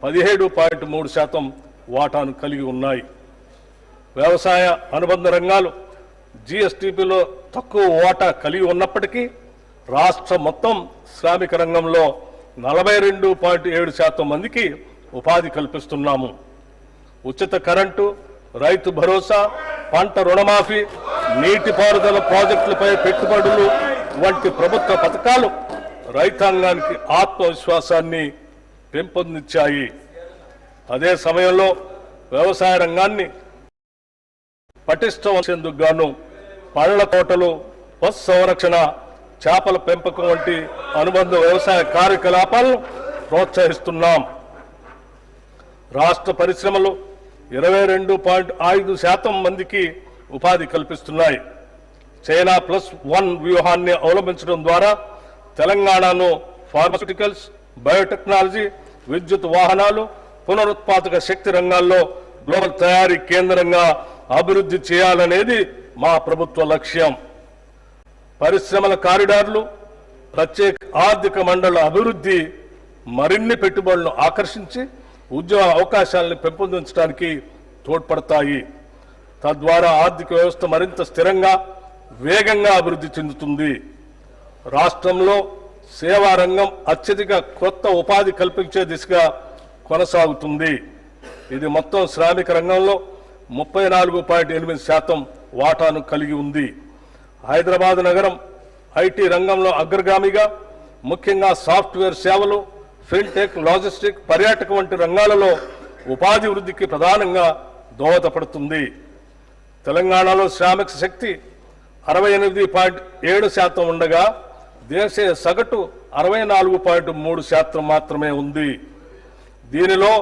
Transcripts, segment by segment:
17.3% వాటాను కలిగి ఉన్నాయి. వ్యవసాయ అనుబంధ రంగాలు జీఎస్టీపీలో తక్కువ వాటా కలిగి ఉన్నప్పటికీ రాష్ట్ర మొత్తం శ్రామిక రంగంలో 42.7% మందికి ఉపాధి కల్పిస్తున్నాము. ఉచిత కరెంటు, రైతు భరోసా, పంట రుణమాఫీ, నీటిపారుదల ప్రాజెక్టులపై పెట్టుబడులు వంటి ప్రభుత్వ పథకాలు రైతాంగానికి ఆత్మవిశ్వాసాన్ని పెంపొందించాయి. అదే సమయంలో వ్యవసాయ రంగాన్ని పటిష్టం గాను పళ్ల తోటలు, పశు సంరక్షణ, చేపల పెంపకం వంటి అనుబంధ వ్యవసాయ కార్యకలాపాలను ప్రోత్సహిస్తున్నాం. రాష్ట్ర పరిశ్రమలు 22.5% మందికి ఉపాధి కల్పిస్తున్నాయి. చైనా +1 వ్యూహాన్ని అవలంబించడం ద్వారా తెలంగాణను ఫార్మాస్యూటికల్స్, బయోటెక్నాలజీ, విద్యుత్ వాహనాలు, పునరుత్పాదక శక్తి రంగాల్లో గ్లోబల్ తయారీ కేంద్రంగా అభివృద్ధి చేయాలనేది మా ప్రభుత్వ లక్ష్యం. పరిశ్రమల కారిడార్లు, ప్రత్యేక ఆర్థిక మండళ్ల అభివృద్ధి మరిన్ని పెట్టుబడులను ఆకర్షించి ఉద్యోగ అవకాశాలను పెంపొందించడానికి తోడ్పడతాయి. తద్వారా ఆర్థిక వ్యవస్థ మరింత స్థిరంగా, వేగంగా అభివృద్ధి చెందుతుంది. రాష్ట్రంలో సేవా రంగం అత్యధిక కొత్త ఉపాధి కల్పించే దిశగా కొనసాగుతుంది. ఇది మొత్తం శ్రామిక రంగంలో 34.8% వాటాను కలిగి ఉంది. హైదరాబాద్ నగరం ఐటీ రంగంలో అగ్రగామిగా, ముఖ్యంగా సాఫ్ట్వేర్ సేవలు, ఫిన్టెక్, లాజిస్టిక్, పర్యాటక వంటి రంగాలలో ఉపాధి వృద్ధికి ప్రధానంగా దోహదపడుతుంది. తెలంగాణలో శ్రామిక శక్తి 68.7% ఉండగా దేశీయ సగటు 64.3% మాత్రమే ఉంది. దీనిలో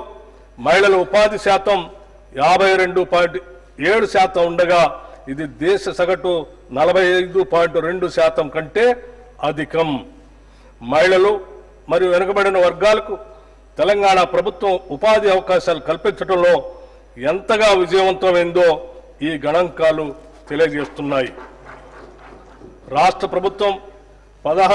మహిళల ఉపాధి శాతం 52.7% ఉండగా ఇది దేశ సగటు 45.2% కంటే అధికం. మహిళలు మరియు వెనుకబడిన వర్గాలకు తెలంగాణ ప్రభుత్వం ఉపాధి అవకాశాలు కల్పించడంలో ఎంతగా విజయవంతమైందో ఈ గణాంకాలు తెలియజేస్తున్నాయి. రాష్ట్ర ప్రభుత్వం 16